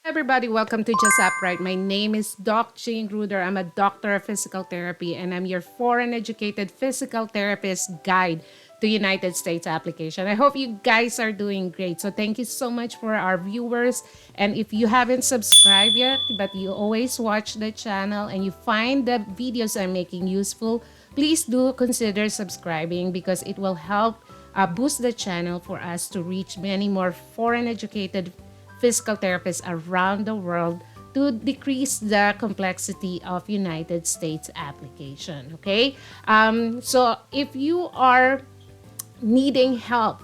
Everybody, welcome to Just Upright. My name is Doc Jane Ruder. I'm a doctor of physical therapy, and I'm your foreign educated physical therapist guide to United States application. I hope you guys are doing great. So thank you so much for our viewers. And if you haven't subscribed yet, but you always watch the channel and you find the videos I'm making useful, please do consider subscribing because it will help boost the channel for us to reach many more foreign educated physical therapists around the world to decrease the complexity of United States application. Okay, so if you are needing help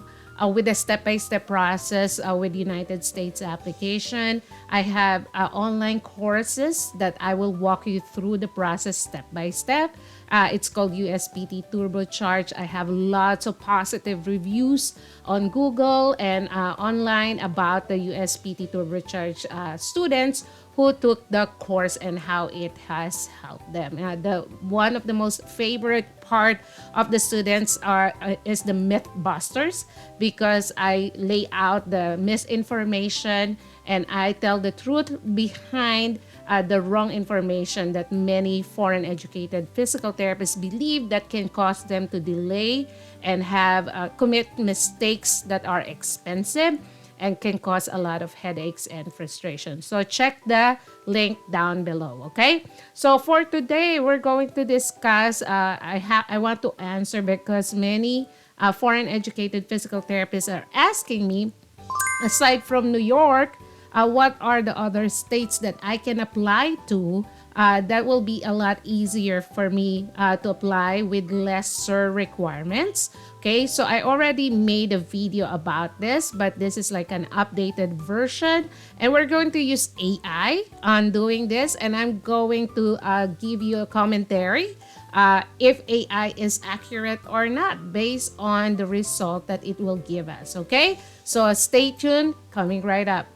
with the step-by-step process with United States application, I have online courses that I will walk you through the process step by step. It's called USPT Turbocharge. I have lots of positive reviews on Google and online about the USPT Turbocharge students who took the course and how it has helped them. One of the most favorite part of the students is the Mythbusters, because I lay out the misinformation and I tell the truth behind the wrong information that many foreign educated physical therapists believe that can cause them to delay and have commit mistakes that are expensive and can cause a lot of headaches and frustration. So check the link down below, okay? So for today, we're going to discuss, I want to answer because many foreign educated physical therapists are asking me, aside from New York, what are the other states that I can apply to that will be a lot easier for me to apply with lesser requirements. Okay, so I already made a video about this, but this is like an updated version, and we're going to use AI on doing this, and I'm going to give you a commentary if AI is accurate or not based on the result that it will give us. Okay, so stay tuned, coming right up.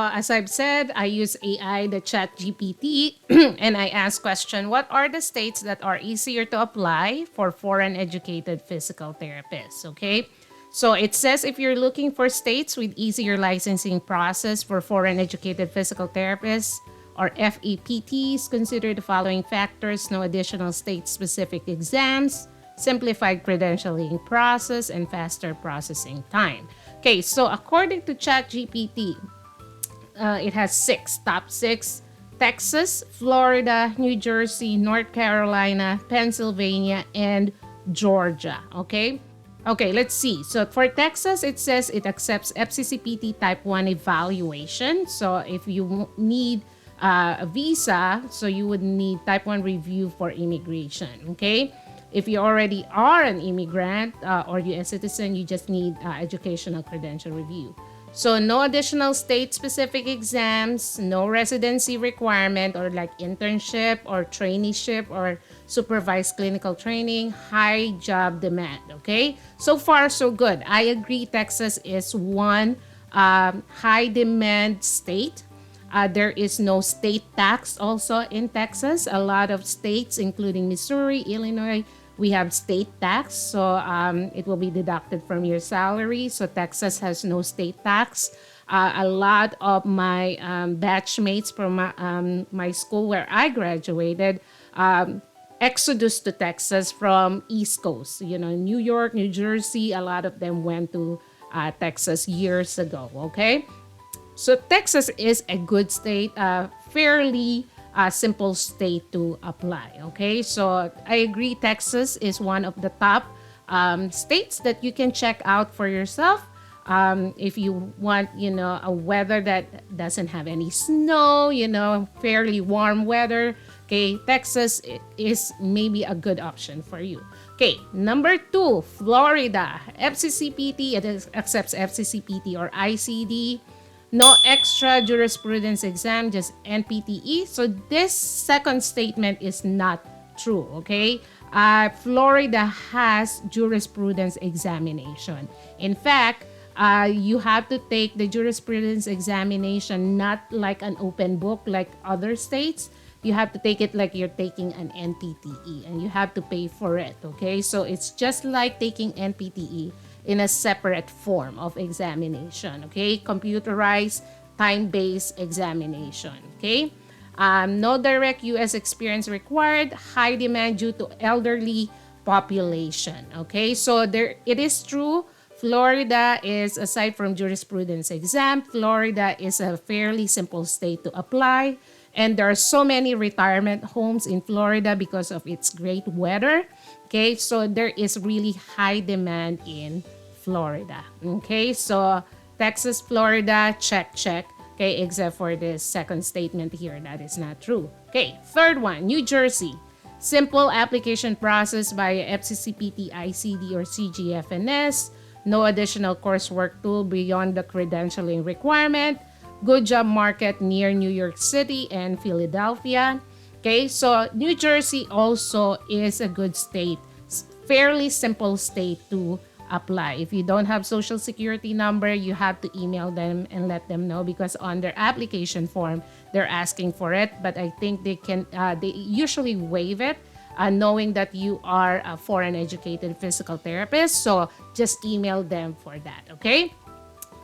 As I've said, I use AI, the chat GPT, and I ask question, what are the states that are easier to apply for foreign educated physical therapists? Okay, so it says if you're looking for states with easier licensing process for foreign educated physical therapists or FEPTs, consider the following factors: no additional state-specific exams, simplified credentialing process, and faster processing time. Okay, so according to ChatGPT, it has top six: Texas, Florida, New Jersey, North Carolina, Pennsylvania, and Georgia. Okay, let's see. So for Texas, it says it accepts FCCPT Type 1 evaluation. So if you need a visa, so you would need Type 1 review for immigration. Okay, if you already are an immigrant or U.S. citizen, you just need educational credential review. So no additional state-specific exams, no residency requirement or like internship or traineeship or supervised clinical training, high job demand, okay? So far, so good. I agree Texas is one high demand state. There is no state tax also in Texas. A lot of states, including Missouri, Illinois, we have state tax, so it will be deducted from your salary. So Texas has no state tax. A lot of my batchmates from my school where I graduated exodus to Texas from East Coast. You know, New York, New Jersey, a lot of them went to Texas years ago, okay? So Texas is a good state, fairly simple state to apply. Okay, so I agree Texas is one of the top states that you can check out for yourself if you want, you know, a weather that doesn't have any snow, you know, fairly warm weather. Okay, Texas is maybe a good option for you. Okay, number 2, Florida. FCCPT, accepts FCCPT or ICD. No extra jurisprudence exam, just NPTE. So this second statement is not true, okay? Florida has jurisprudence examination. In fact, you have to take the jurisprudence examination not like an open book like other states. You have to take it like you're taking an NPTE, and you have to pay for it. Okay, so it's just like taking NPTE in a separate form of examination. Okay, computerized, time-based examination. Okay. No direct U.S. experience required. High demand due to elderly population. Okay, so it is true. Florida is, aside from jurisprudence exam, Florida is a fairly simple state to apply. And there are so many retirement homes in Florida because of its great weather. Okay, so there is really high demand in Florida. Okay, so Texas, Florida, check, check. Okay, except for this second statement here, that is not true. Okay, third one, New Jersey. Simple application process via FCCPT, ICD, or CGFNS. No additional coursework tool beyond the credentialing requirement. Good job market near New York City and Philadelphia. Okay, so New Jersey also is a good state. Fairly simple state to apply. If you don't have social security number, you have to email them and let them know, because on their application form they're asking for it. But I think they usually waive it, knowing that you are a foreign educated physical therapist. So just email them for that. Okay.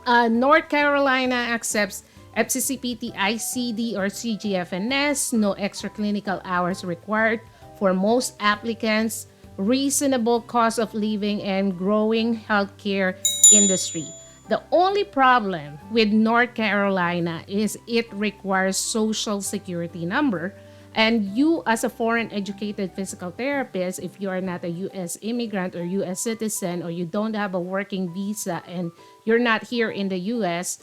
North Carolina accepts FCCPT, ICD, or CGFNS. No extra clinical hours required for most applicants. Reasonable cost of living and growing healthcare industry. The only problem with North Carolina is it requires social security number. And you, as a foreign educated physical therapist, if you are not a U.S. immigrant or U.S. citizen, or you don't have a working visa and you're not here in the U.S.,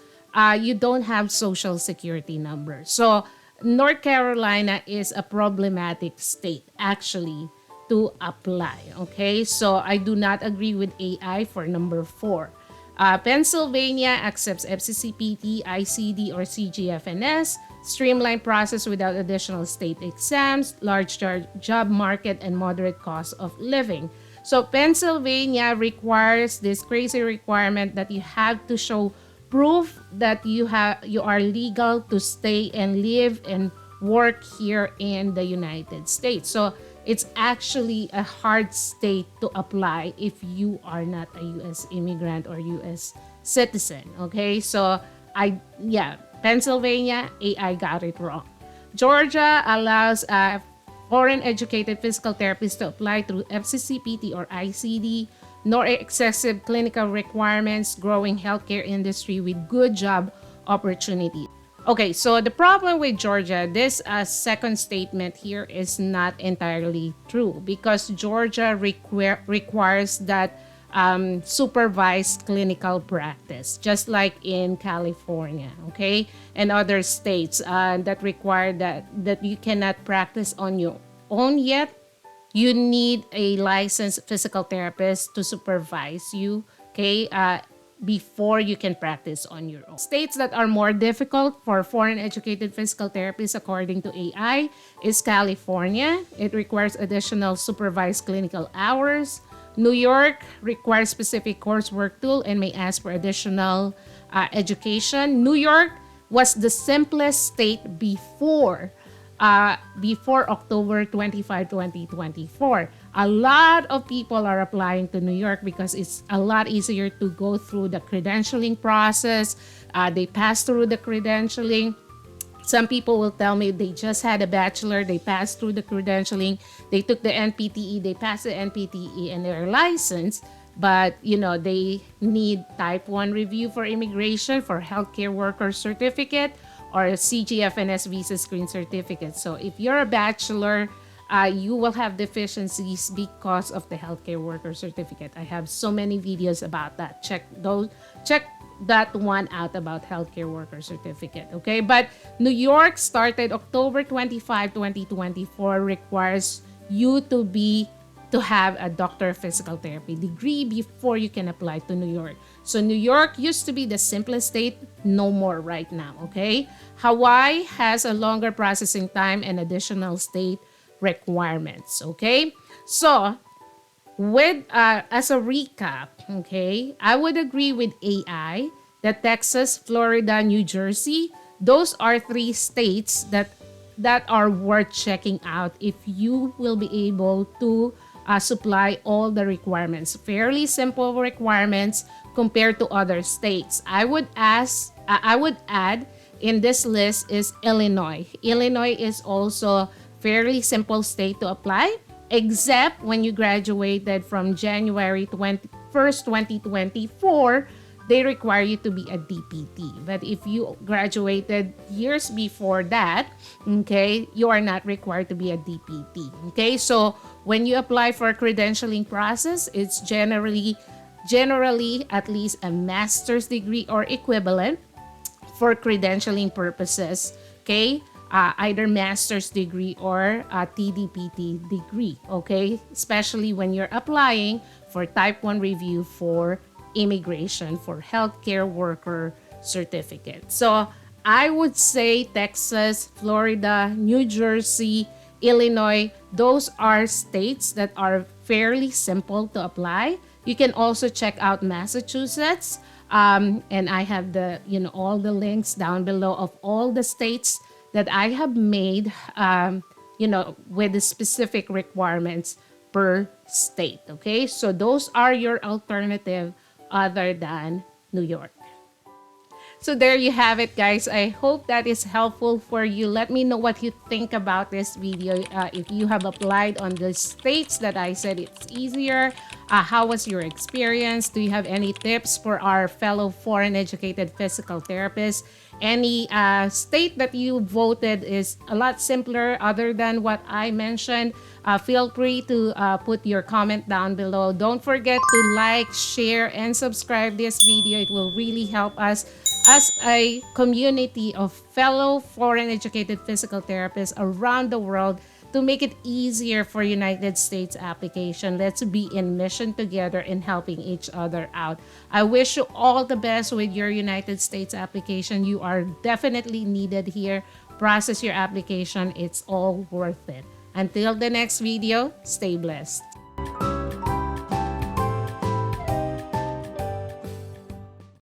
you don't have social security number. So North Carolina is a problematic state, actually, to apply. Okay, so I do not agree with AI for number 4. Pennsylvania accepts FCCPT, ICD, or CGFNS. Streamlined process without additional state exams, large job market, and moderate cost of living. So Pennsylvania requires this crazy requirement that you have to show proof that you are legal to stay and live and work here in the United States. So it's actually a hard state to apply if you are not a U.S. immigrant or U.S. citizen. Okay, so Pennsylvania, AI got it wrong. Georgia allows foreign educated physical therapists to apply through FCCPT or ICD. No excessive clinical requirements, growing healthcare industry with good job opportunity. Okay, so the problem with Georgia, this second statement here is not entirely true, because Georgia requires that supervised clinical practice, just like in California, okay, and other states that require that you cannot practice on your own yet. You need a licensed physical therapist to supervise you, okay, before you can practice on your own. States that are more difficult for foreign educated physical therapists, according to AI, is California. It requires additional supervised clinical hours. New York requires specific coursework tool and may ask for additional education. New York was the simplest state before October 25, 2024. A lot of people are applying to New York because it's a lot easier to go through the credentialing process. They pass through the credentialing. Some people will tell me they just had a bachelor, they passed through the credentialing, they took the NPTE, they passed the NPTE and they're licensed, but they need type 1 review for immigration, for healthcare worker certificate, or a CGFNS visa screen certificate. So if you're a bachelor, you will have deficiencies because of the healthcare worker certificate. I have so many videos about that. Check that one out about healthcare worker certificate. Okay, but New York started October 25, 2024, requires you to have a doctor of physical therapy degree before you can apply to New York. So New York used to be the simplest state, no more right now, okay? Hawaii has a longer processing time and additional state requirements, okay? So, with as a recap, okay, I would agree with AI that Texas, Florida, New Jersey, those are three states that are worth checking out if you will be able to supply all the requirements. Fairly simple requirements compared to other states. I would add in this list is Illinois. Illinois is also fairly simple state to apply, except when you graduated from January 21st, 2024, they require you to be a DPT. But if you graduated years before that, okay, you are not required to be a DPT. Okay, so when you apply for a credentialing process, it's generally at least a master's degree or equivalent for credentialing purposes. Okay, either master's degree or a TDPT degree. Okay, especially when you're applying for type 1 review for immigration for healthcare worker certificate. So I would say Texas, Florida, New Jersey, Illinois, those are states that are fairly simple to apply. You can also check out Massachusetts. And I have the, all the links down below of all the states that I have made, with the specific requirements per state. Okay, so those are your alternative other than New York. So there you have it, guys. I hope that is helpful for you. Let me know what you think about this video. If you have applied on the states that I said it's easier, how was your experience? Do you have any tips for our fellow foreign educated physical therapists? Any state that you voted is a lot simpler other than what I mentioned? Feel free to put your comment down below. Don't forget to like, share, and subscribe this video. It will really help us as a community of fellow foreign educated physical therapists around the world to make it easier for United States application. Let's be in mission together in helping each other out. I wish you all the best with your United States application. You are definitely needed here. Process your application. It's all worth it. Until the next video, stay blessed.